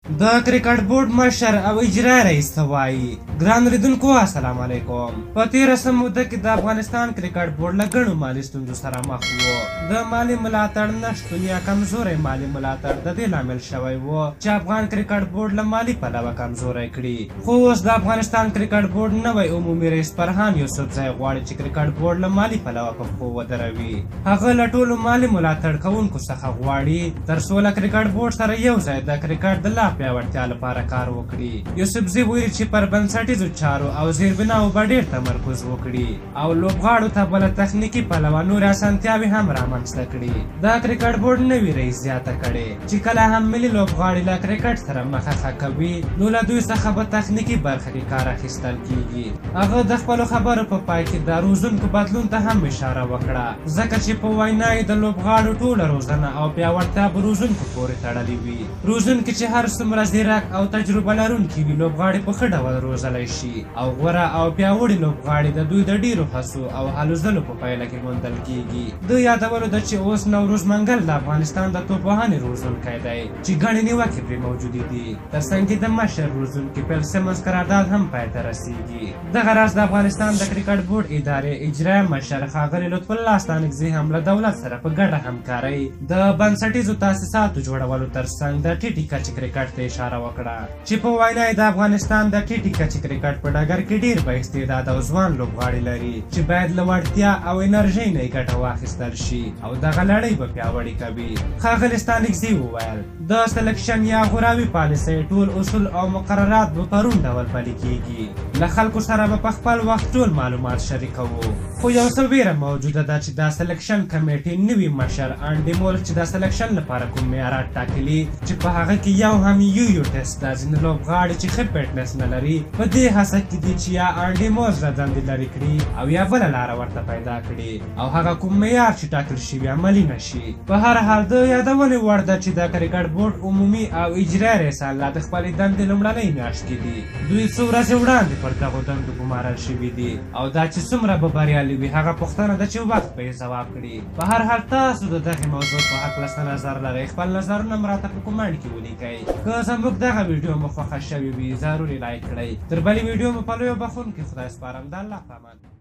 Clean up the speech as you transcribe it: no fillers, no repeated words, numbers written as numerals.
د کرکټ بورډ مشر او اجرا رئیس ته وایي ګران لیدونکو السلام علیکم. په تېره څه موده کې د افغانستان کرکټ بورډ له ګڼو مالي ستونزو سره مخ و. د مالي ملاتړ نشتون یا کمزوری مالي ملاتړ د دې لامل شوی و چې افغان کرکټ بورډ له مالي پلوه کمزوری کړي. خو اوس د افغانستان کرکټ بورډ نوی عمومي رئیس فرهان یوسفزی غواړي چې کرکټ بورډ له مالي پلوه په پښو ودروي. هغه له ټولو مالي ملاتړ کوونکو څخه غواړي تر څو له کرکټ بورډ سره یو ځای د کرکټ د لا پیاوړتیا لپاره کار وکړي. یوسفزي ویلي چې پر بنسټیزو چارو او زیربناو به ډېر تمرکز وکړي او لوبغاړو ته به له تخنیکي پلوه نورې اسانتیاوې هم رامنځته کړي. د کرکټ بورډ نوي رئیس زیاته کړې چې کله هم ملي لوبغاړي له کرکټ سره مخه کوي نو له دوی څخه به تخنیکي برخه کې کار اخیستل کیږي. هغه د خپلو خبرو په پای کې د روزونکو بدلون ته هم اشاره وکړه ځکه چې په وینا یې د لوبغاړو ټوله روزنه او پیاوړتیا به روزونکو پورې تړلې وي. روزونکي چې هر څومره ځیرک او تجربه لرونکي وي لوبغاړي په ښه ډول روزلی شي او غوره او پیاوړي لوبغاړي د دوی د ډیرو هڅو او هلو ځلو په پایله کې موندل کیږي. د یادولو ده چې اوس نوروز منګل د افغانستان د توپوهنې روزونکی دی چې ګڼې نیوکې پرې موجودې دي. تر څنګ کې د مشر روزونکي پیل سیمنز قرارداد هم پای ته رسیږي. دغه راز د افغانستان د کرکټ بورډ ادارې اجرا مشر ښاغلي لطف الله ستانکزي هم له دولت سره په ګډه همکارۍ د بنسټیزو تاسیساتو جوړولو تر څنګ د ټیټې کچې کرکټ ته اشاره وکړه چې په وینا یې د افغانستان د ټیټې کچې کرکټ په ډګر کې ډېر با استعداد او ځوان لوبغاړي لري چې باید له وړتیا او انرژۍ نه یې ګټه واخیستل شي او دغه لړۍ به پیاوړې کوي. ښاغلي ستانکزي وویل د سلکشن یا غوراوي پالیسۍ ټول اصول او مقررات به په روڼ ډول پلي کیږي. له خلکو سره به په خپل وخت ټول معلومات شریکوو. خو یو څه ویره موجوده ده چې د سلکشن کمیټې نوي مشر انډي مول چې د سلکشن لپاره کوم معیارات ټاکلي چې په هغه کې یو هم یو ټیسټ ده. ځینې لوبغاړي چې ښه فټنس نه لري په دې هڅه کې دي چې یا انډي موز له دندې لرې کړي او یا بله لاره ورته پیدا کړي او هغه کوم معیار چې ټاکل شوي عملي نه شي. په هر حال د یادونې وړ ده چې د کرکټ بورډ عمومي او اجرا رئیس لا د خپلې دندې لومړنۍ میاشت کې دي. دوی څو ورځې وړاندې پر دغو دندو ګمارل شوي دي او دا چې څومره به بریالي وي هغه پوښتنه ده چې وخت به یې ځواب کړي. په هر حال تاسو د دغې موضوع په هکله څه نظر لرئ خپل نظرونه هم راته په کومنټ کې ولیکئ. که زموږ دغه ویډیو مو خوښه شوې وي ضروري لایک کړئ. تر بلې ویډیو مو په لویو بخښونکي خدای سپارم. د الله په امان.